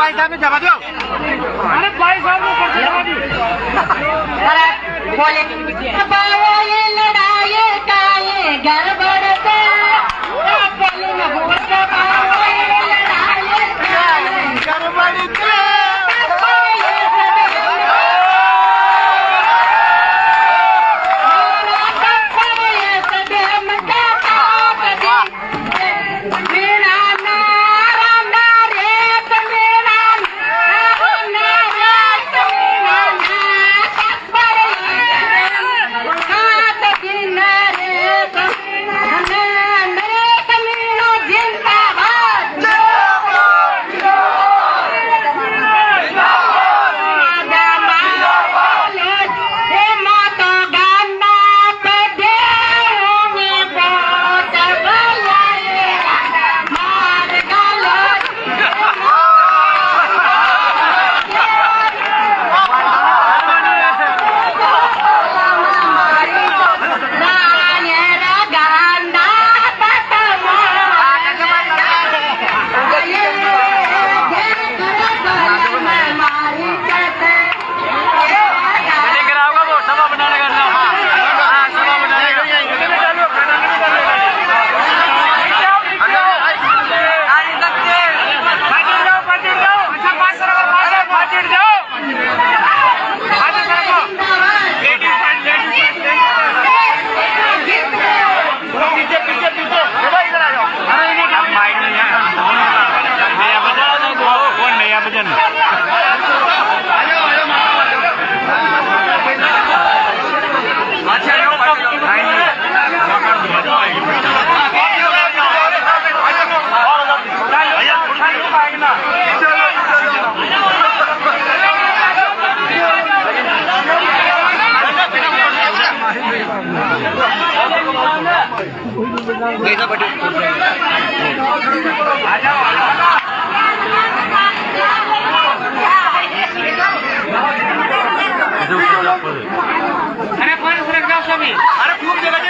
भाई साहब ने जमा दो। अरे भाई साहब ने जमा दी। अरे बोले ये लड़ाई का ये गड़बड़ से बोले न बोल के ये लड़ाई का ये गड़बड़ से अरे पण सुरक्षा स्वामी अरे खूप जगह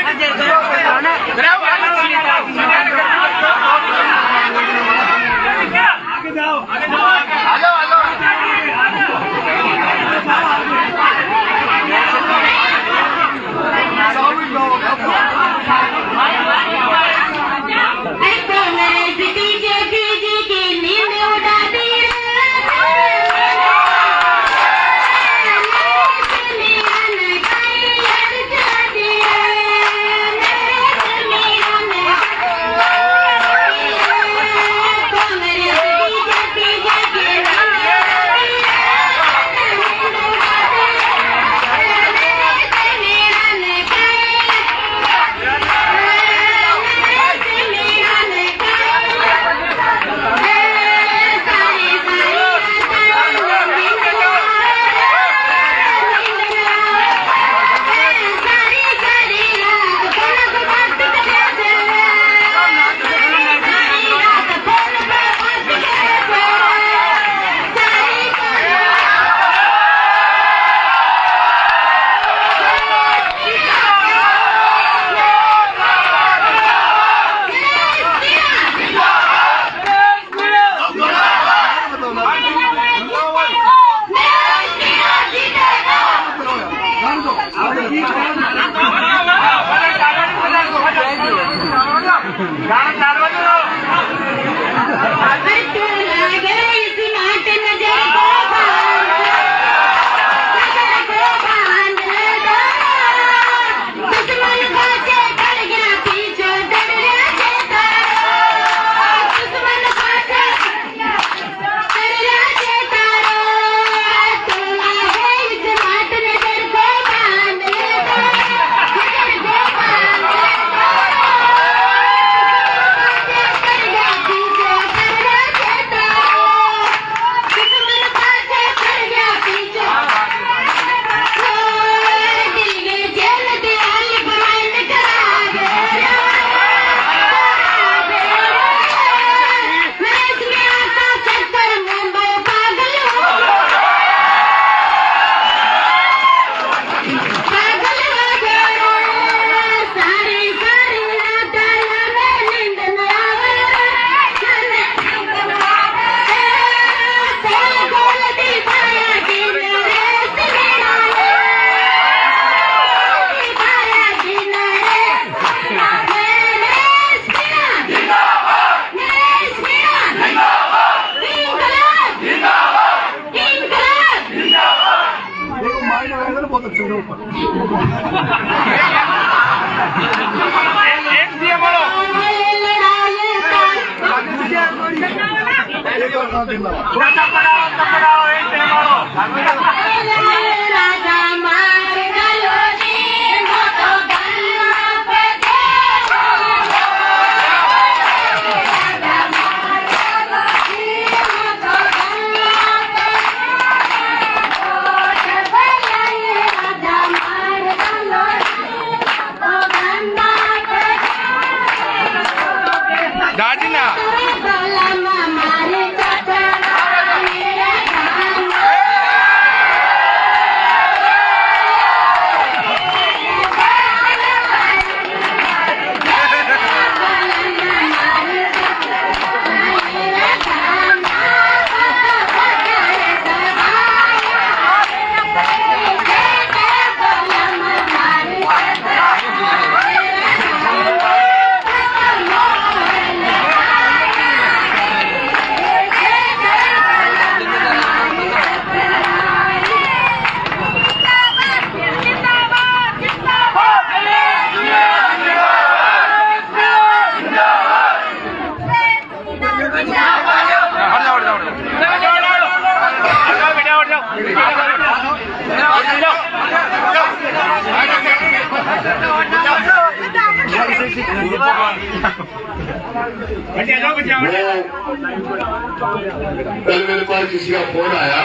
कल मेरे पास किसी का फोन आया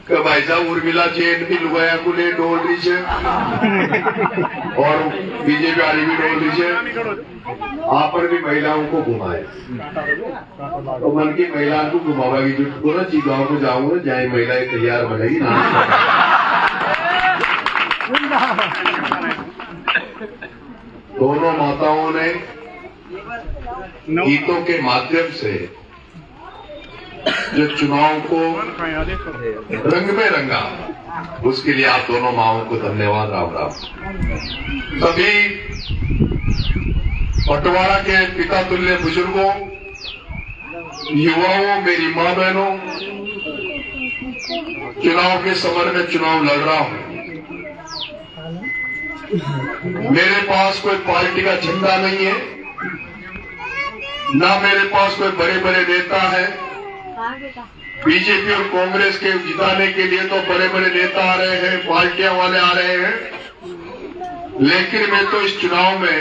कि भाई साहब उर्मिला चेन भी लुगाया को ले डोल रही है और बीजेपी वाली भी डोल रही है, आप पर भी महिलाओं को घुमाए तो मन की महिलाओं को घुमावागी जो को ना गाँव को जाऊंगा जाए महिलाएं तैयार बनेगी ना। दोनों माताओं ने गीतों के माध्यम से जो चुनाव को रंग में रंगा, उसके लिए आप दोनों माओं को धन्यवाद। राम राम। सभी पटवाड़ा के पिता तुल्य बुजुर्गों, युवाओं, मेरी मां बहनों, चुनाव के समर में चुनाव लड़ रहा हूं। मेरे पास कोई पार्टी का झंडा नहीं है, ना मेरे पास कोई बड़े बड़े नेता है। बीजेपी और कांग्रेस के जिताने के लिए तो बड़े बड़े नेता आ रहे हैं, पार्टियां वाले आ रहे हैं, लेकिन मैं तो इस चुनाव में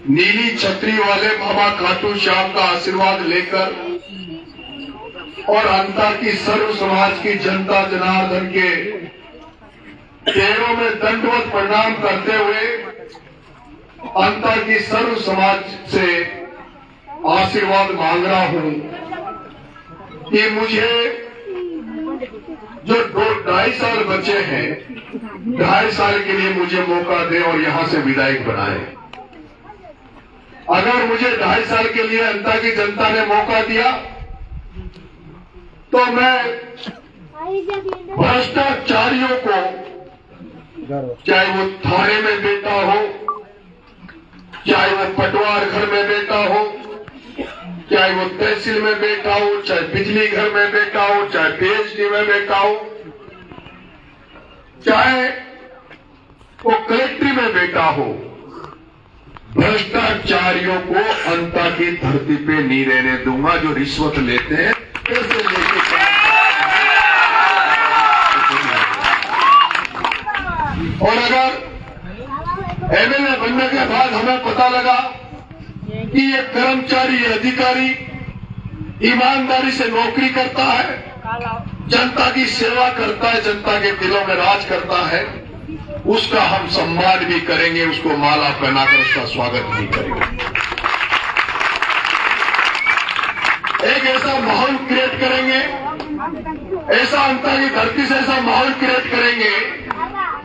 नीली छतरी वाले बाबा खाटू श्याम का आशीर्वाद लेकर और अंतर की सर्व समाज की जनता जनार्दन के पैरों में दंडवत प्रणाम करते हुए अंतर की सर्व समाज से आशीर्वाद मांग रहा हूं कि मुझे जो 2-2.5 साल बचे हैं, 2.5 साल के लिए मुझे मौका दे और यहां से विधायक बनाए। अगर मुझे 2.5 साल के लिए अंतर की जनता ने मौका दिया तो मैं भ्रष्टाचारियों को, चाहे वो थाने में बैठा हो, चाहे वो पटवार घर में बैठा हो, चाहे वो तहसील में बैठा हो, चाहे बिजली घर में बैठा हो, चाहे पीएचडी में बैठा हो, चाहे वो कलेक्ट्री में बैठा हो, भ्रष्टाचारियों को अंता की धरती पे नहीं रहने दूंगा। जो रिश्वत लेते हैं कैसे लेके, और अगर एमएलए बनने के बाद हमें पता लगा कि ये कर्मचारी, ये अधिकारी ईमानदारी से नौकरी करता है, जनता की सेवा करता है, जनता के दिलों में राज करता है, उसका हम सम्मान भी करेंगे, उसको माला पहनाकर उसका स्वागत भी करेंगे। एक ऐसा माहौल क्रिएट करेंगे, ऐसा अंतर की धरती से ऐसा माहौल क्रिएट करेंगे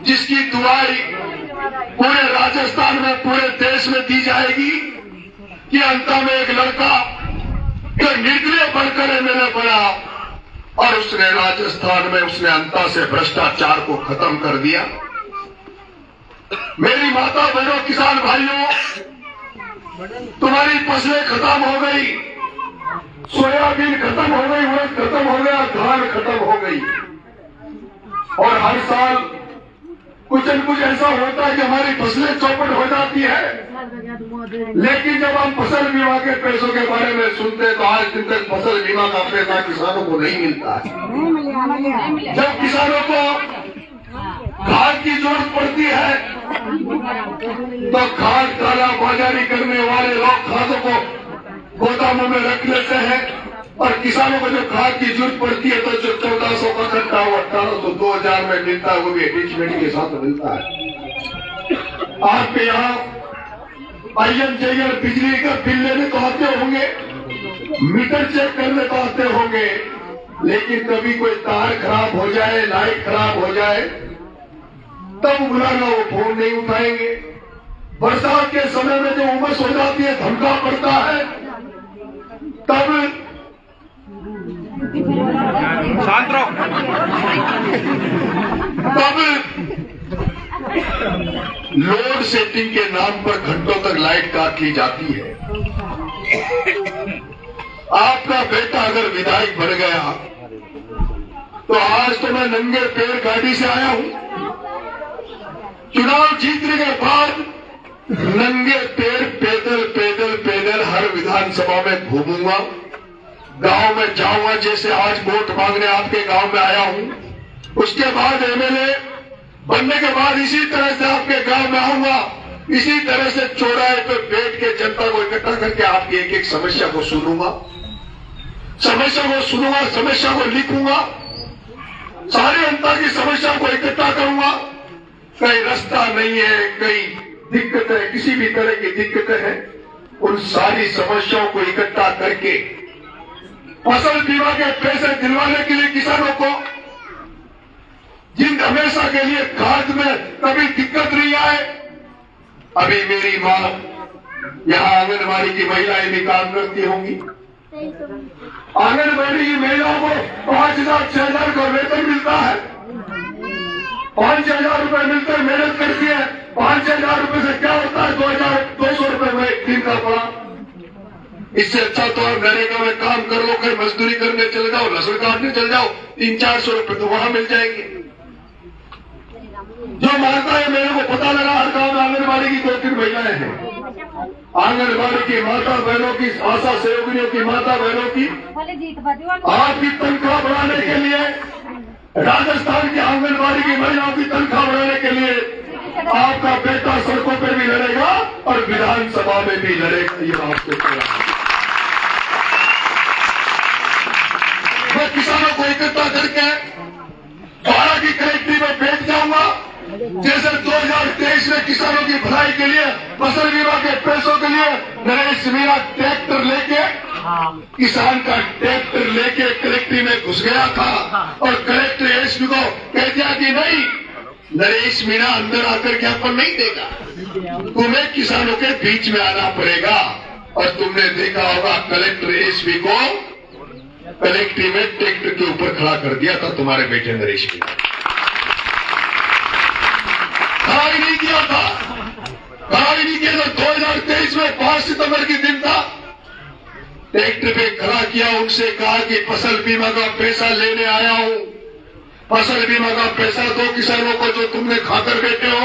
जिसकी दुआई पूरे राजस्थान में, पूरे देश में दी जाएगी कि अंता में एक लड़का जो निर्दलीय बनकर एमएलए बना और उसने राजस्थान में उसने अंता से भ्रष्टाचार को खत्म कर दिया। मेरी माता बहनों, किसान भाइयों, तुम्हारी फसलें खत्म हो गई, सोयाबीन खत्म हो गई, उड़द खत्म हो गया, धान खत्म हो गई, और हर साल कुछ न कुछ ऐसा होता है कि हमारी फसलें चौपट हो जाती है। लेकिन जब हम फसल बीमा के पैसों के बारे में सुनते हैं तो आज दिन तक फसल बीमा का पैसा किसानों को नहीं मिलता है। जब किसानों को खाद की जरूरत पड़ती है तो खाद काला बाजारी करने वाले लोग खादों को गोदामों में रख लेते हैं और किसानों को जो खाद की जरूरत पड़ती है तो जो 1400 का खर्चा वो 1800 2000 में मिलता है, वो भी अटैचमेंट के साथ मिलता है। आपके यहाँ INJR बिजली का बिल लेने तो आते होंगे, मीटर चेक करने तो आते होंगे, लेकिन कभी कोई तार खराब हो जाए, लाइट खराब हो जाए तब बुलाना, वो फोन नहीं उठाएंगे। बरसात के समय में जो उमस हो जाती है, धमका पड़ता है, तब शांत रहो। तब लोड सेटिंग के नाम पर घंटों तक लाइट काट ली जाती है। आपका बेटा अगर विधायक बन गया तो आज तो मैं नंगे पैर गाड़ी से आया हूं, चुनाव जीतने के बाद नंगे पैर पैदल पैदल पैदल हर विधानसभा में घूमूंगा, गांव में जाऊंगा। जैसे आज वोट मांगने आपके गांव में आया हूं, उसके बाद MLA बनने के बाद इसी तरह से आपके गांव में आऊंगा, इसी तरह से चौराहे पे बैठ के जनता को इकट्ठा करके आपकी एक एक समस्या को सुनूंगा, समस्या को लिखूंगा, सारी जनता की समस्या को इकट्ठा करूंगा। कहीं रास्ता नहीं है, कहीं दिक्कतें, किसी भी तरह की दिक्कतें हैं, उन सारी समस्याओं को इकट्ठा करके फसल बीमा के पैसे दिलवाने के लिए किसानों को, जिन हमेशा के लिए खाद में कभी दिक्कत नहीं आए। अभी मेरी मां यहाँ आंगनबाड़ी की महिलाएं भी काम करती होंगी, आंगनबाड़ी की महिलाओं को 5000 6000 का वेतन मिलता है, 5000 रुपए मिलते हैं, मेहनत करती है। 5000 रुपए से क्या होता है, 2200 रुपए में एक दिन का पड़ा। इससे अच्छा तो आप नरेगा में काम कर लो, कहीं मजदूरी करने चले जाओ, लहसुन काटने चले जाओ, 300-400 रुपए तो वहां मिल जाएंगे। जो मारता है, मेरे को पता लगा हर गांव में आंगनबाड़ी की 2-3 महिलाएं हैं। आंगनबाड़ी की माता बहनों की, आशा सहयोगिनियों की माता बहनों की आपकी तनख्वाह बढ़ाने के लिए, राजस्थान की आंगनबाड़ी की महिलाओं की तनख्वाह बढ़ाने के लिए आपका बेटा सड़कों पर भी लड़ेगा और विधानसभा में भी लड़ेगा। ये आपसे मैं किसानों को इकट्ठा करके 12 की कलेक्ट्री में बैठ जाऊंगा। जैसे 2023 में किसानों की भलाई के लिए, फसल बीमा के पैसों के लिए नरेश मीणा ट्रैक्टर लेके, किसान का ट्रैक्टर लेके कलेक्ट्री में घुस गया था और कलेक्टर एसपी को कह दिया कि नहीं, नरेश मीणा अंदर आकर ज्ञापन नहीं देगा, तुम्हें किसानों के बीच में आना पड़ेगा। और तुमने देखा होगा कलेक्टर एसपी को कलेक्ट्री में ट्रैक्टर के ऊपर खड़ा कर दिया था तुम्हारे बेटे नरेश मीणा, खड़ा ही नहीं किया था, खड़ा ही नहीं किया था। 2023 में 5 सितंबर के दिन था, ट्रैक्टर पे खड़ा किया, उनसे कहा कि फसल बीमा का पैसा लेने आया हूं, फसल बीमा का पैसा दो किसानों को जो तुमने खाकर बैठे हो।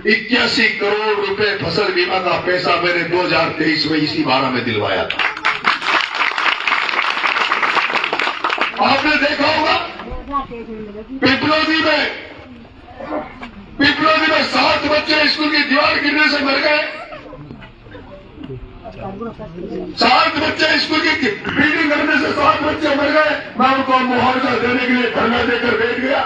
81 करोड़ रुपए फसल बीमा का पैसा मैंने 2023 में इसी 12 में दिलवाया था। आपने देखा होगा पिपलोदी में 7 बच्चे स्कूल की दीवार गिरने से मर गए, 7 बच्चे स्कूल की बिल्डिंग गिरने से 7 बच्चे मर गए। मैं उनको मुआवजा देने के लिए धरना देकर बैठ गया।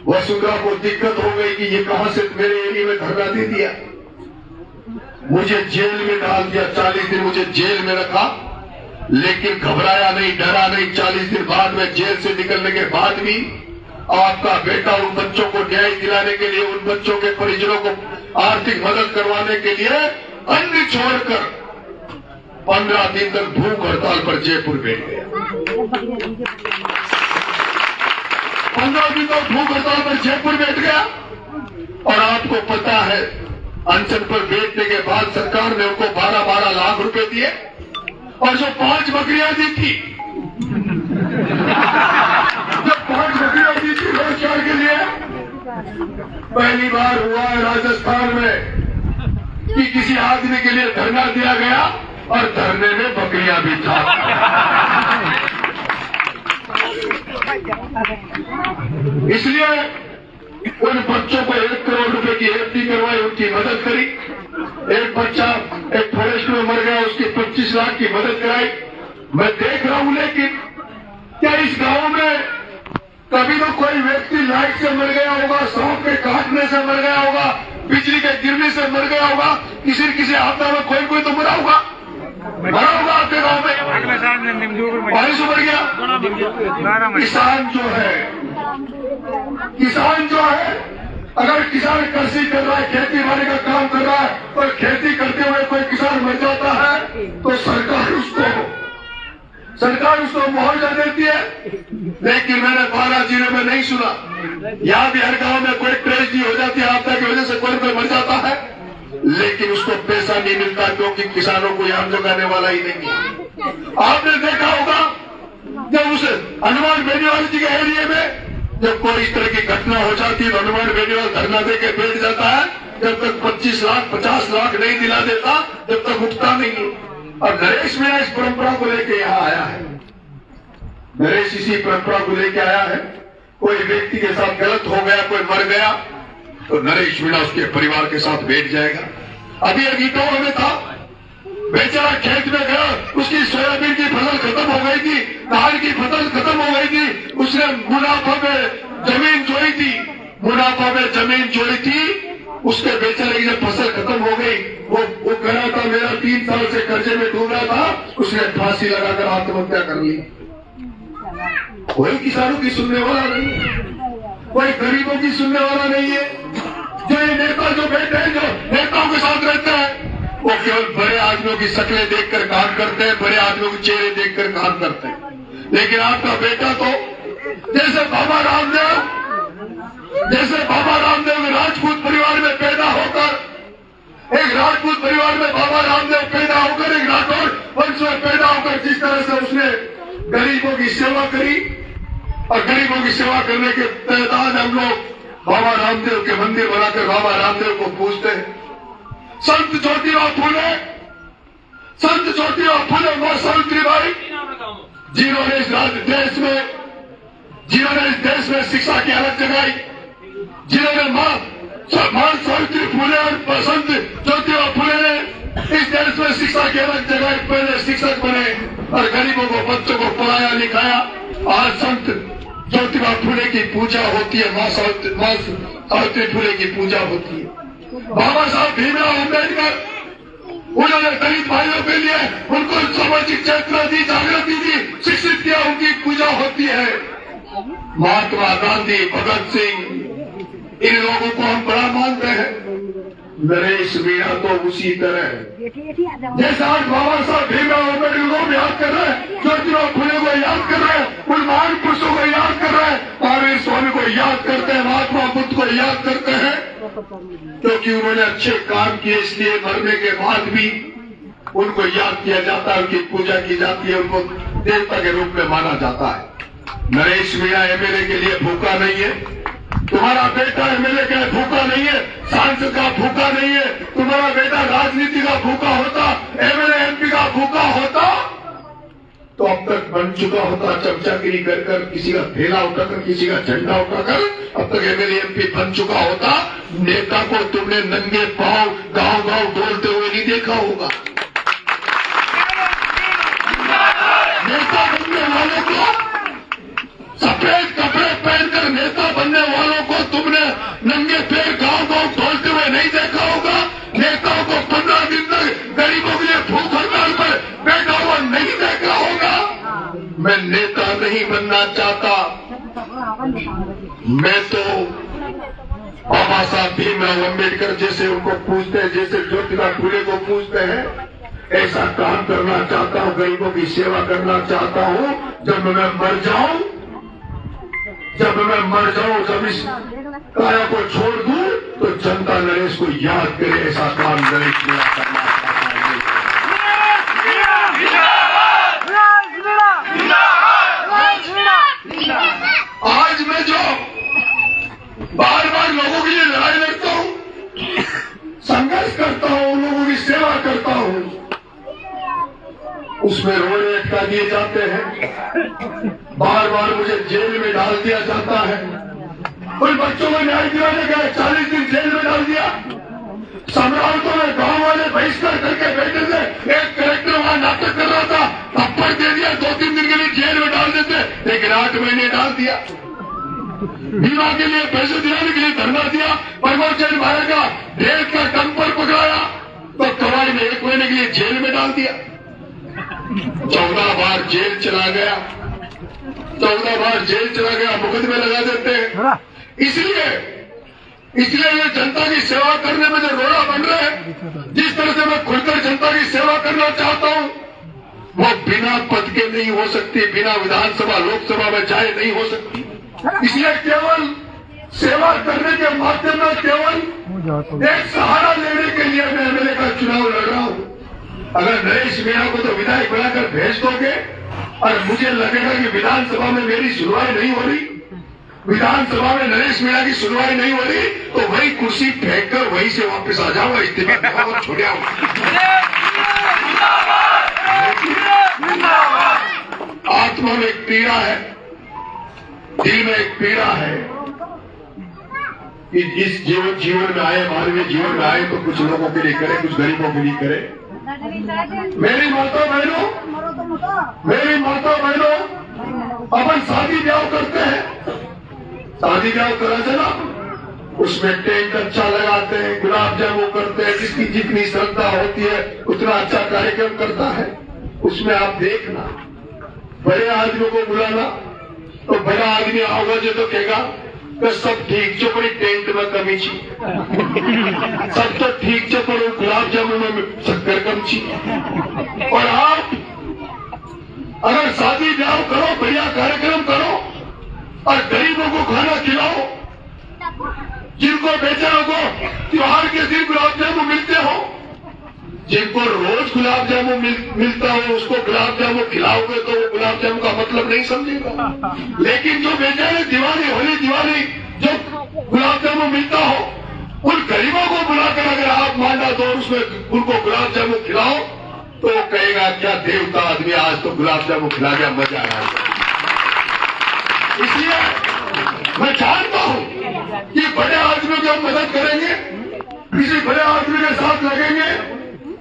वसुंधरा को दिक्कत हो गई कि ये कहां से मेरे एरिया में धरना दे दिया, मुझे जेल में डाल दिया, 40 दिन मुझे जेल में रखा, लेकिन घबराया नहीं, डरा नहीं। 40 दिन बाद में जेल से निकलने के बाद भी आपका बेटा उन बच्चों को न्याय दिलाने के लिए, उन बच्चों के परिजनों को आर्थिक मदद करवाने के लिए अन्न छोड़कर 15 दिन तक भूख हड़ताल पर जयपुर बैठ गया। 15 दिन तक भूख हड़ताल पर जयपुर बैठ गया। और आपको पता है, अनशन पर बैठने के बाद सरकार ने उनको 12-12 लाख रुपए दिए और जो 5 बकरियां दी थी, जो 5 बकरियां दी थी रोजगार के लिए, पहली बार हुआ है राजस्थान में कि किसी आदमी के लिए धरना दिया गया और धरने में बकरियां भी था। इसलिए उन बच्चों को 1 करोड़ रुपए की एफडी करवाई, उनकी मदद करी। एक बच्चा एक फॉरेस्ट में मर गया, उसकी 25 लाख की मदद कराई। मैं देख रहा हूं, लेकिन क्या इस गांव में कभी तो कोई व्यक्ति लाइट से मर गया होगा, सांप के काटने से मर गया होगा, बिजली के गिरने से मर गया होगा, किसी आपदा में कोई तो मरा होगा आपके गांव में? पानी से मर गया। किसान जो है अगर किसान कृषि कर रहा है, खेती बाड़ी का काम कर रहा है और खेती करते हुए कोई किसान मर जाता है तो सरकार उसको मुआवजा देती है। लेकिन मैंने 12 जिले में नहीं सुना। यहाँ भी हर गांव में कोई ट्रेजेडी हो जाती है, आपदा की वजह से कोई मर जाता है, लेकिन उसको पैसा नहीं मिलता क्योंकि किसानों को यहाँ जगाने वाला ही नहीं है। आपने देखा होगा जब उस हनुमान बेनीवाल जी के एरिया में जब कोई इस तरह की घटना हो जाती है तो हनुमान बेनीवाल धरना दे के बैठ जाता है, जब तक 25 लाख 50 लाख नहीं दिला देता जब तक उठता नहीं है। और नरेश मीणा इस परंपरा को लेके यहाँ आया है। नरेश इसी परंपरा को लेके आया है। कोई व्यक्ति के साथ गलत हो गया, कोई मर गया तो नरेश मीणा उसके परिवार के साथ बैठ जाएगा। अभी एक इटौर में था, बेचारा खेत में गया, उसकी सोयाबीन की फसल खत्म हो गई थी, धान की फसल खत्म हो गई थी, उसने मुनाफा में जमीन जोड़ी थी, उसके बेचारे की जब फसल खत्म हो गई, वो कह रहा था मेरा 3 साल से कर्जे में डूब रहा था, उसने फांसी लगाकर आत्महत्या कर ली। कोई किसानों की सुनने वाला नहीं है, कोई गरीबों की सुनने वाला नहीं है। जो ये नेता जो बैठे हैं, जो नेताओं के साथ रहते हैं, वो केवल बड़े आदमियों की शक्लें देखकर काम करते हैं, बड़े आदमियों के चेहरे देखकर काम करते हैं। लेकिन आपका बेटा तो जैसे बाबा रामदेव राजपूत परिवार में पैदा होकर, एक राजपूत परिवार में बाबा रामदेव पैदा होकर, एक राठौर वंश में पैदा होकर जिस तरह से उसने गरीबों की सेवा करी और गरीबों की सेवा करने के तहत हम लोग बाबा रामदेव के मंदिर बनाकर बाबा रामदेव को पूजते हैं। संत ज्योतिराव फूले मां सावित्रीबाई जिन्होंने इस देश में शिक्षा की अलग जगाई, जिन्होंने मां सावित्री फूले और संत ज्योतिराव फूले ने इस देश में शिक्षा की अलग जगाई। पहले शिक्षक बने और गरीबों को बच्चों को पढ़ाया लिखाया। आज संत ज्योतिराव फूले की पूजा होती है, मां सावित्री फूले की पूजा होती है। बाबा साहब भीमराव अम्बेडकर, उन्होंने दलित भाइयों के लिए उनको सामाजिक चेतना दी, जागृति दी, शिक्षित किया, उनकी पूजा होती है। महात्मा गांधी, भगत सिंह, इन लोगों को हम बड़ा मानते हैं। नरेश मीणा तो उसी तरह जैसे आज बाबा साहब भीमराव अम्बेडकर को याद कर रहे हैं, ज्योतिराव फूले को याद कर रहे हैं, उन महान पुरुषों को याद कर रहे हैं, महावीर स्वामी को याद करते हैं, महात्मा बुद्ध को याद करते हैं, क्योंकि उन्होंने अच्छे काम किए। इसलिए मरने के बाद भी उनको याद किया जाता है, उनकी पूजा की जाती है, उनको देवता के रूप में माना जाता है। नरेश मीणा एमएलए के लिए भूखा नहीं है, तुम्हारा बेटा एमएलए का भूखा नहीं है, सांसद का भूखा नहीं है। तुम्हारा बेटा राजनीति का भूखा होता, एमएलए एमपी का भूखा होता तो अब तक बन चुका होता, चमचागिरी कर कर, किसी का थैला उठाकर, किसी का झंडा उठाकर, अब तक एमएलए एमपी बन चुका होता। नेता को तुमने नंगे पांव गांव डोलते हुए नहीं देखा होगा। नेता बनने वालों को, सफेद कपड़े पहनकर नेता बनने वालों को तुमने नंगे पैर गांव डोलते हुए नहीं देखा होगा। नेताओं को 15 दिन तक गरीबों के लिए भूख हड़ताल पर बैठा हुआ नहीं देखा होगा। मैं नेता नहीं बनना चाहता, मैं तो बाबा साहब भीमराव अम्बेडकर जैसे उनको पूजते हैं, जैसे ज्योतिराव फूले को पूजते हैं, ऐसा काम करना चाहता हूँ, गरीबों की सेवा करना चाहता हूँ। जब मैं मर जाऊं, जब इस काया को छोड़ दूं तो जनता नरेश को याद करे। ऐसा काम नरेश मीणा करना चाहता है। आज मैं जो बार बार उसमें रोड़े अटका दिए जाते हैं, बार बार मुझे जेल में डाल दिया जाता है। उन बच्चों को न्याय दिलाने गए, 40 दिन जेल में डाल दिया। सम्राटों ने गांव वाले बहिष्कार करके बैठे थे, एक कलेक्टर वहां नाटक कर रहा था, थप्पड़ दे दिया, 2-3 दिन के लिए जेल में डाल देते, लेकिन 8 महीने डाल दिया। बीमा के लिए पैसे दिलाने के लिए धरना दिया, प्रमोद भाई का रेल का डंपर पकड़ाया तो कवाड़ी में 1 महीने के लिए जेल में डाल दिया। 14 बार जेल चला गया, 14 बार जेल चला गया, मुकदमे लगा देते हैं। इसलिए ये जनता की सेवा करने में जो रोड़ा बन रहे हैं, जिस तरह से मैं खुलकर जनता की सेवा करना चाहता हूं, वो बिना पद के नहीं हो सकती, बिना विधानसभा लोकसभा में जाए नहीं हो सकती। इसलिए केवल सेवा करने के माध्यम में केवल एक सहारा लेने के लिए मैं एमएलए का चुनाव लड़ रहा हूं। अगर नरेश मीणा को तो विधायक बनाकर भेज दोगे और मुझे लगेगा कि विधानसभा में मेरी सुनवाई नहीं हो रही, विधानसभा में नरेश मीणा की सुनवाई नहीं हो रही, तो वही कुर्सी फेंककर वहीं से वापस आ जाऊंगा, इस्तीफा और छोड़ आऊंगा। आत्मा में एक पीड़ा है, दिल में एक पीड़ा है कि इस जीवन में आए, मानवीय जीवन में आए तो कुछ लोगों के लिए करे, कुछ गरीबों के लिए करे। मेरी माता बहनों, अपन शादी ब्याह करते हैं, शादी ब्याह करा चला, उसमें टेंट अच्छा लगाते हैं, गुलाब जामुन करते हैं, जिसकी जितनी श्रद्धा होती है उतना अच्छा कार्यक्रम करता है। उसमें आप देखना, बड़े आदमियों को बुलाना, तो बड़ा आदमी आओगा जो तो कहेगा कि सब ठीक जो बड़ी टेंट में कमी छी, सब तो ठीक जो पर गुलाब जामुन में शक्कर कम छी। और आप अगर शादी ब्याह करो, बढ़िया कार्यक्रम करो और गरीबों को खाना खिलाओ, जिनको बेचारों को त्योहार के दिन गुलाब जामुन मिलते हो, जिनको रोज गुलाब जामुन मिलता हो, उसको गुलाब जामुन खिलाओगे तो वो गुलाब जामुन का मतलब नहीं समझेगा। लेकिन जो बेचारे दिवाली, होली दिवाली जो गुलाब जामुन मिलता हो, उन गरीबों को बुलाकर अगर आप मांडा दो, उसमें उनको गुलाब जामुन खिलाओ, तो वो कहेगा क्या देवता आदमी, आज तो गुलाब जामुन खिला गया, मजा आया। इसलिए मैं जानता हूं कि बड़े आदमियों की हम मदद करेंगे, किसी बड़े आदमी के साथ लगेंगे।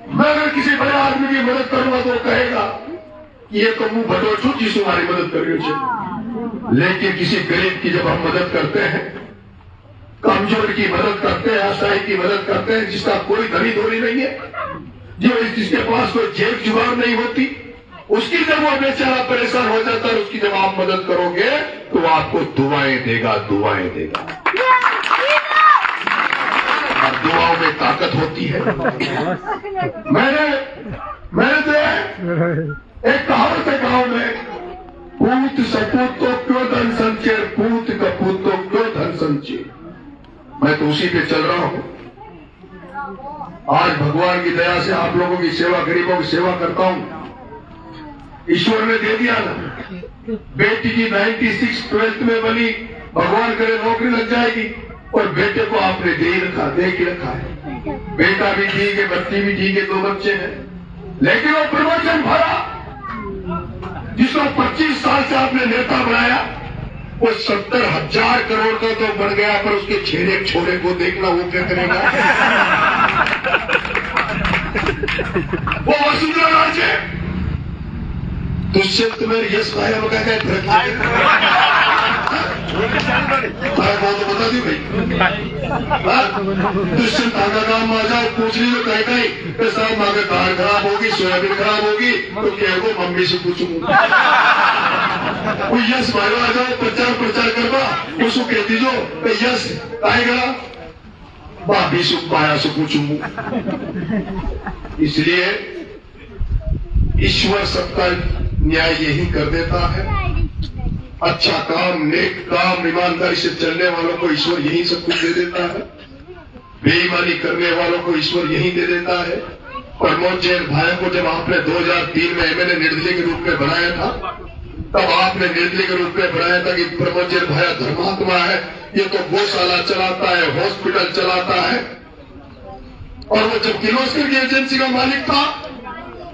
मैं अगर किसी बड़े आदमी की मदद करूंगा तो कहेगा कि ये तो मुंह भटो छू जिस तुम्हारी मदद कर रही हो। लेकिन किसी गरीब की जब हम मदद करते हैं, कमजोर की मदद करते हैं, असहाय की मदद करते हैं, जिसका कोई धनी धोनी नहीं है, जिसके पास कोई जेब जुगाड़ नहीं होती, उसकी जब वो बेचारा परेशान हो जाता है, उसकी जब आप मदद करोगे तो वो आपको दुआएं देगा, दुआएं देगा। और दुआओं में ताकत होती है। मैंने तो एक कहावत है गांव में, पूत सपूत तो क्यों धन संचय, पूत कपूत तो क्यों धन संचय। मैं तो उसी पे चल रहा हूं। आज भगवान की दया से आप लोगों की सेवा, गरीबों की सेवा करता हूं। ईश्वर ने दे दिया ना, बेटी की 96 12th में बनी, भगवान करे नौकरी लग जाएगी, और बेटे को आपने दे के रखा है। बेटा भी ठीक है, बच्ची भी ठीक है, 2 बच्चे हैं, लेकिन वो प्रमोशन भरा जिसको 25 साल से आपने नेता बनाया, वो 70,000 करोड़ का तो बन गया, पर उसके छेड़े छोड़े को देखना वो क्या करेगा। वो वसुंधरा राजे दुष्यंत में यश भाया बता गए, बहुत बता दी भाई। दुष्यंत का काम आ जाओ, पूछ लीजिए कहीं कहीं साहब मांगे कार खराब होगी, सोयाबीन खराब होगी, तो क्या को मम्मी से पूछूंगा। वो यश भाई आ जाओ, प्रचार करवा, उसको कह दीजो यश आएगा, भाभी सुख माया से पूछूंगा। इसलिए ईश्वर सबका न्याय यही कर देता है। अच्छा काम, नेक काम, ईमानदारी से चलने वालों को ईश्वर यही सब कुछ दे देता है। बेईमानी करने वालों को ईश्वर यही दे देता है। प्रमोद जैन भाई को जब आपने 2003 में एमएलए निर्दलीय के रूप में बनाया था, तब आपने निर्दलीय के रूप में बनाया था कि प्रमोद जैन भाई धर्मात्मा है, ये तो गौशाला चलाता है, हॉस्पिटल चलाता है। और वो जब किर्लोस्कर की एजेंसी का मालिक था,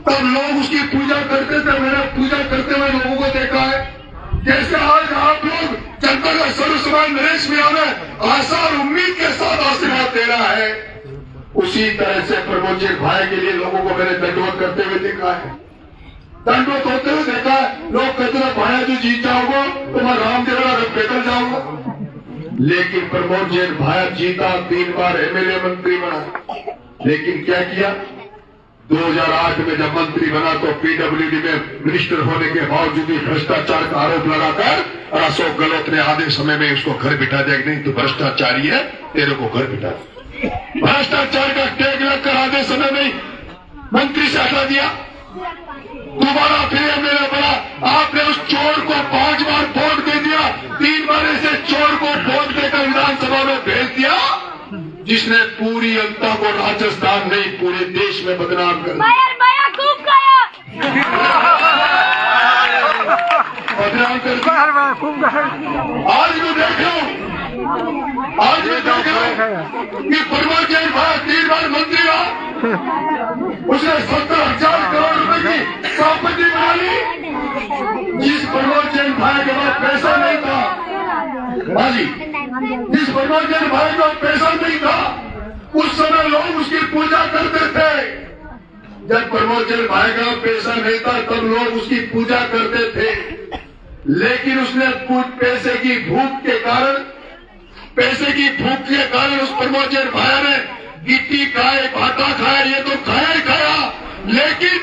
तब लोग उसकी पूजा करते थे। मैंने पूजा करते हुए लोगों को देखा है। जैसे आज आप लोग जनता का सर्वसमान नरेश मीणा में आशा और उम्मीद के साथ आशीर्वाद दे रहा है, उसी तरह से प्रमोद जी भाई के लिए लोगों को मैंने दंडवत करते हुए देखा है, दंडवत होते हुए देखा है। लोग कहते हैं भाया जो जीत जाओगे तो मैं राम देवरा बेहतर जाऊंगा। लेकिन प्रमोद जैन भाया जीता, 3 बार एमएलए मंत्री बना। लेकिन क्या किया? 2008 में जब मंत्री बना तो पीडब्ल्यूडी में मिनिस्टर होने के बावजूद भी भ्रष्टाचार का आरोप लगाकर और अशोक गहलोत ने आधे समय में उसको घर बिठा दिया कि नहीं, तू भ्रष्टाचारी है, तेरे को घर बिठा। भ्रष्टाचार का टैग लगकर आधे समय में मंत्री से हटा दिया। दोबारा फिर एमएलए बना। आपने उस चोर को 5 बार वोट दे दिया, 3 बार ऐसे चोर को वोट देकर विधानसभा में भेज दिया, जिसने पूरी जनता को राजस्थान नहीं पूरे देश में बदनाम कर दिया। बदनाम कर दिया। आज मैं देख रहा हूँ कि प्रमोद जैन भाई 3 बार मंत्री रहा, उसने 70,000 करोड़ रुपए की संपत्ति बना ली। जिस प्रमोद जैन भाई के पास पैसा नहीं था, बाजी, जिस प्रमोद जैन भाई को पैसा नहीं था, उस समय लोग उसकी पूजा करते थे। जब प्रमोद जैन भाई का पैसा नहीं था तब लोग उसकी पूजा करते थे। लेकिन उसने पैसे की भूख के कारण उस प्रमोद जैन भाई ने गिट्टी खाए, भाटा खाया, ये तो खाया ही खाया। लेकिन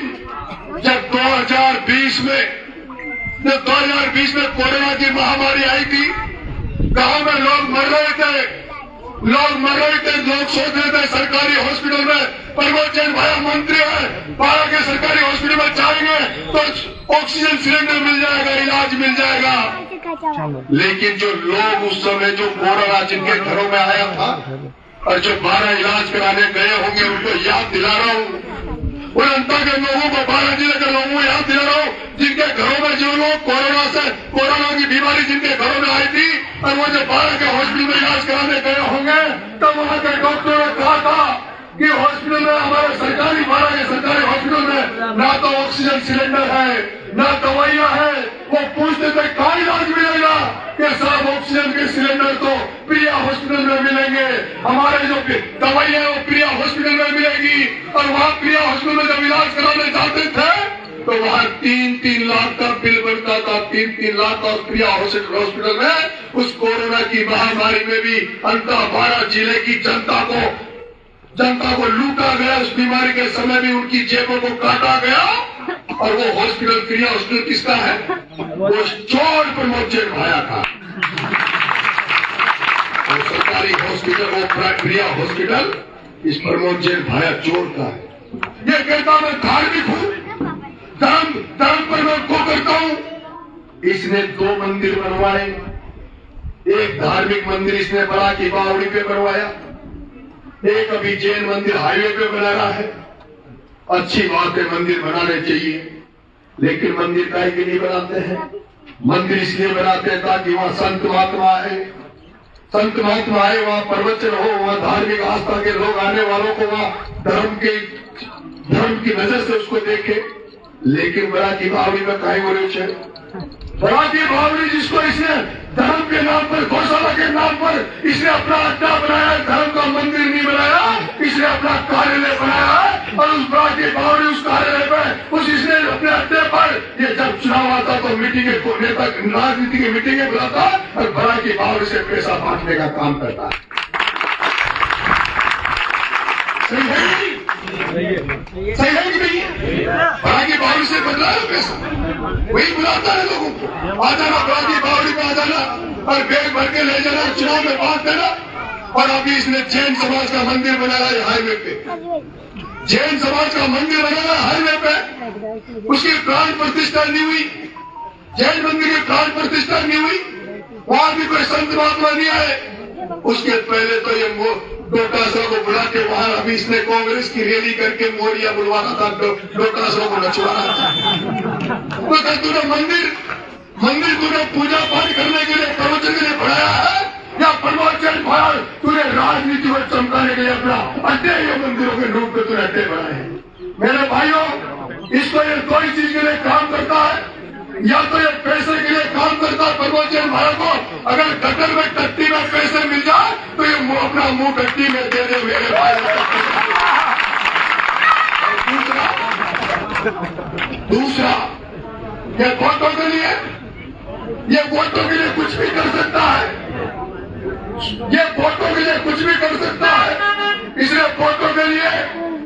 जब 2020 में कोरोना की महामारी आई थी, गांव में लोग मर रहे थे, लोग सोच रहे थे सरकारी हॉस्पिटल में प्रमोद जैन भाई मंत्री है, 12 के सरकारी हॉस्पिटल में जाएंगे तो ऑक्सीजन सिलेंडर मिल जाएगा, इलाज मिल जाएगा। लेकिन जो लोग उस समय जो कोरोना जिनके घरों में आया था और जो 12 इलाज कराने गए होंगे, उनको याद दिला रहा हूँ। उन जनता के लोगों को, 12 जिले के लोगों को याद दिला रहा हूँ, जिनके घरों में जो लोग कोरोना की बीमारी जिनके घरों में आई थी और वो जो 12 के हॉस्पिटल में इलाज कराने गए होंगे, तब वहां के डॉक्टरों ने कहा था कि हॉस्पिटल में, हमारे सरकारी 12 के सरकारी हॉस्पिटल में ना तो ऑक्सीजन सिलेंडर है, ना दवाइयां है। वो पूछते थे कहाँ इलाज मिलेगा, कि साहब ऑक्सीजन के सिलेंडर तो प्रिया हॉस्पिटल में मिलेंगे, हमारे जो दवाइयां वो प्रिया हॉस्पिटल में मिलेगी। और वहाँ प्रिया हॉस्पिटल में जब इलाज कराने जाते थे तो वहाँ 3-3 लाख का बिल बनता था, 3-3 लाख का प्रिया हॉस्पिटल में। उस कोरोना की महामारी में भी अंतर 12 जिले की जनता को लूटा गया। उस बीमारी के समय भी उनकी जेबों को काटा गया। और वो हॉस्पिटल, प्रिया हॉस्पिटल किसका है? वो चोर प्रमोद जैन भाया का। वो सरकारी हॉस्पिटल, वो प्रिया हॉस्पिटल इस प्रमोद जैन भाया चोर का है। ये कहता मैं धार्मिक हूँ, धर्म पर मैं को करता हूँ। इसने 2 मंदिर बनवाए। एक धार्मिक मंदिर इसने बड़ा की बावड़ी पे बनवाया, एक अभी जैन मंदिर हाईवे पे बना रहा है। अच्छी बात है, मंदिर बनाने चाहिए, लेकिन मंदिर काहे के लिए बनाते हैं? मंदिर इसलिए बनाते हैं ताकि वहाँ संत महात्मा आए, वहाँ प्रवचन हो, वहाँ धार्मिक आस्था के लोग आने वालों को वहाँ धर्म की नजर से उसको देखे। लेकिन बड़ा की बावड़ी में काहे हो रही है? बड़ा की बावड़ी जिसको इसने धर्म के नाम पर, गौशाला के नाम पर इसने अपना अड्डा बनाया, धर्म का मंदिर नहीं बनाया, इसने अपना कार्यालय बनाया। और उस बड़ा की बावड़ी उस कार्यालय पर, इसने अपने अड्डे पर, ये जब चुनाव आता तो मीटिंगें, नेता राजनीति की मीटिंगें बुलाता और बड़ा की बावड़ी से पैसा बांटने का काम करता है। सही है कि नहीं? बड़ा की बावड़ी से बदला है पैसा, वही बुलाता है लोगों को, आ जाना बड़ा की बावड़ी में, आ जाना और बैग भर के ले जाना, चुनाव में बांट देना। और अभी इसने जैन समाज का मंदिर बनाया है हाईवे पे, जैन समाज का मंदिर बनाया हाईवे पे, उसकी प्राण प्रतिष्ठा नहीं हुई, जैन मंदिर की प्राण प्रतिष्ठा नहीं हुई, वहां भी कोई संत महात्मा नहीं आए। उसके पहले तो ये डोटासरा को बुला के वहां, अभी इसने कांग्रेस की रैली करके मोरिया बुलवाना था, डोटासरा को नचवाना था। तो तूने मंदिर तूने पूजा पाठ करने के लिए, प्रवचन के लिए बढ़ाया है, या प्रमोद जैन भाई तूने राजनीति को चमकाने के लिए अपना अड्डे, ये मंदिरों के रूप में तूने अड्डे बनाए हैं? मेरे भाइयों, इसको ये कोई चीज के लिए काम करता है, या तो ये पैसे के लिए काम करता है। प्रमोद जैन भाई को अगर गटर में टट्टी में पैसे मिल जाए तो ये अपना मुंह टट्टी में दे दे मेरे भाई। दूसरा ये वोटों के लिए, ये वोटों के लिए कुछ भी कर सकता है, ये वोटों के लिए कुछ भी कर सकता है। इसलिए वोटों के लिए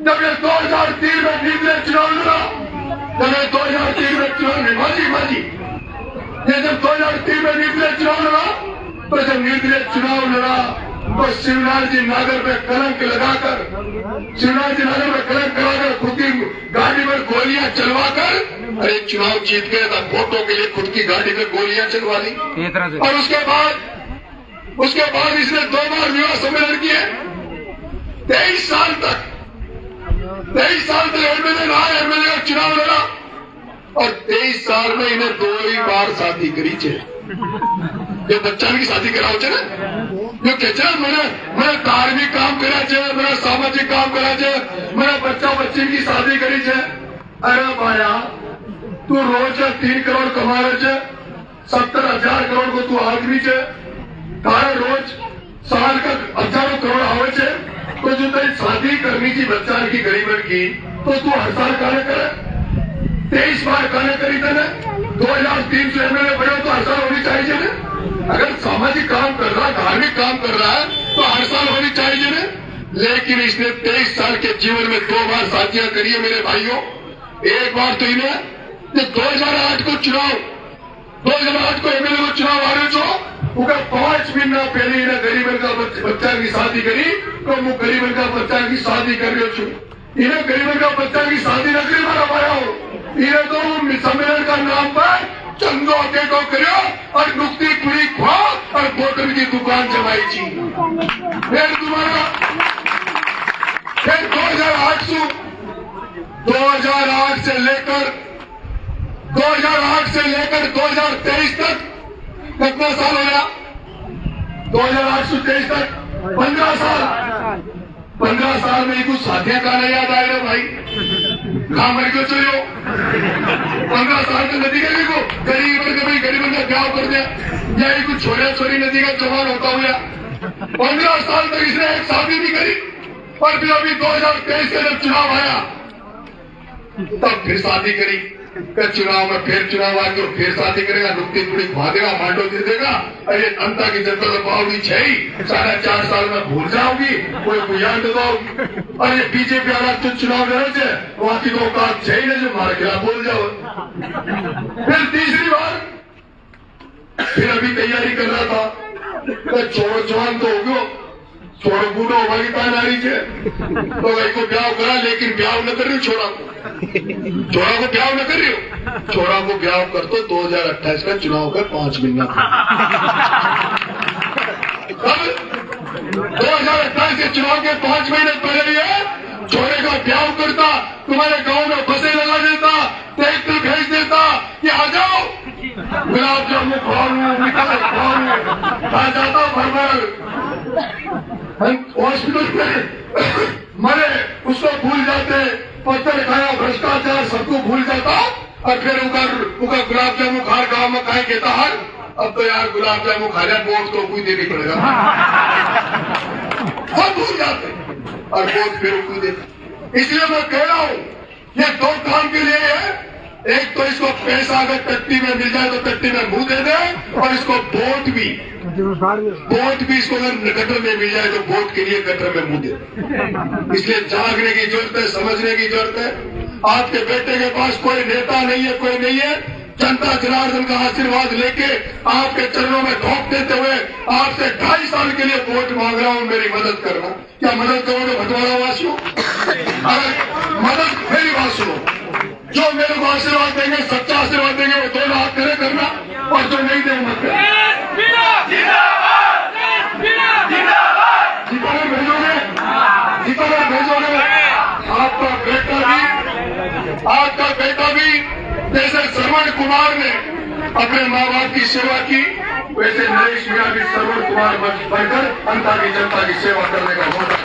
जब ये 2003 में निर्दलीय चुनाव लड़ा, जब ये 2003 में चुनाव माजी ये जब 2003 में निर्दलीय चुनाव लड़ा, तो जब निर्दलीय चुनाव लड़ा तो शिवराज जी नगर में कलंक लगाकर, शिवराज जी नगर में कलंक लगाकर खुद की गाड़ी में गोलियां चलवाकर, अरे चुनाव जीत गया था, वोटों के लिए खुद की गाड़ी में गोलियां चलवा दी। और उसके बाद इसने 2 बार विवाह सम्मेलन किए। 23 साल तक एमएलए रहा, एमएलए का चुनाव लड़ा, और 23 साल में इन्हें 2 ही बार शादी करी छे। ये बच्चा की शादी कराओ छे ने, जो कहते मैंने धार्मिक काम करा छे, मैंने सामाजिक काम करा छे, मैंने बच्चा बच्ची की शादी करी छे। अरे भाया तू रोज 3 करोड़ कमा रहे छे, 70,000 करोड़ को तू आदमी छे, तारे रोज साल का 1000 करोड़ आवे छे, तो जो तेरी शादी करनी थी बच्चा की गरीबन की, तो तू हर साल काने करे 23 बार काने करी तेने 2300 एमएलए बने तो हर साल होनी चाहिए ने। अगर सामाजिक काम कर रहा, धार्मिक काम कर रहा है तो हर साल होनी चाहिए ने। लेकिन इसने 23 साल के जीवन में 2 बार शादियां करी है मेरे भाइयों। एक बार तो इन्हें 2008 को एमएलए को चुनाव आ रहे छो, 5 महीना पहले इन्हें गरीबन का बच्चा की शादी करी, तो मैं गरीबन का बच्चा की शादी कर रही छू। इन्हें गरीबन का बच्चा की शादी न करी मारा पाया हो, इन्हें तो सम्मेलन का नाम पर चंदो के को करो और नुकती पूरी खो और बोतल की दुकान जमाई छी। फिर तुम्हारा 2008 से लेकर 2023 तक कितना साल हो गया? 2008 से 23 तक 15 साल में कुछ शादियां का नहीं याद आएगा भाई, कहा मर क्यों चलो? 15 साल का नदी का गरीबन का ब्याह कर दिया, या कुछ छोरी नदी का जवान होता हुआ 15 साल तक इसने एक शादी नहीं करी। और फिर अभी 2023 से जब चुनाव आया तब फिर शादी करी, चुनाव में फिर चुनाव आके फिर शादी करेगा, नुकती पूरी खा देगा, मांडो दे देगा। अरे अंता की जनता तो पाओगी 4.5 साल में भूल जाओगी, कोई याद दबाओगी। अरे बीजेपी वाला तो चुनाव लड़े थे, वहां की तो औकात है ही नहीं जो हमारे खिलाफ बोल जाओ। फिर तीसरी बार फिर अभी तैयारी कर रहा था, तो छोड़ो जवान तो हो गयो, छोड़ो बूढ़ो हमारी पान आ रही है, तो भाई को ब्याह करा, लेकिन ब्याह न कर रही हो, छोड़ा को ब्याह न कर रही हो, छोड़ा को ब्याह कर तो 2028 का चुनाव का 5 महीना अब 2028 के चुनाव के 5 महीने पहले ये छोरे का ब्याह करता, तुम्हारे गांव में बसें लगा देता, ट्रैक्टर भेज देता कि आ जाओ गुलाब जामुन खाऊं, मिठाई खाऊं, खा जाता भर हॉस्पिटल में मरे उसको भूल जाते, पत्थर खाया, भ्रष्टाचार सबको भूल जाता, और फिर उनका गुलाब जामुन खा गाँव में कहा कहता हर अब तो यार गुलाब जामुन खा लिया, वोट तो कोई देनी पड़ेगा, सब भूल जाते और वोट फिर उनको देते। इसलिए मैं कह रहा हूँ ये 2 काम के लिए है, एक तो इसको पैसा अगर टट्टी में मिल जाए तो टट्टी में मुंह दे दे, और इसको वोट भी इसको अगर गटर में मिल जाए तो वोट के लिए गटर में मुंह दे। इसलिए जागने की जरूरत है, समझने की जरूरत है। आपके बेटे के पास कोई नेता नहीं है, कोई नहीं है, जनता जनार्दन का आशीर्वाद लेके आपके चरणों में ढोक देते हुए आपसे 2.5 साल के लिए वोट मांग रहा हूं, मेरी मदद करना। क्या मदद करोगे भटवाड़ा वासियों? अगर मदद मेरी बात सुनो, जो मेरे को आशीर्वाद देंगे, सच्चा आशीर्वाद देंगे, वो 2 हाथ खड़े करना, और जो नहीं देंगे मत करना। जितना भेजोगे आपका बेटा भी जैसे श्रवण कुमार ने अपने माँ बाप की सेवा की, वैसे नरेश मियाँ भी श्रवण कुमार बनकर अंता की जनता की सेवा करने का मौका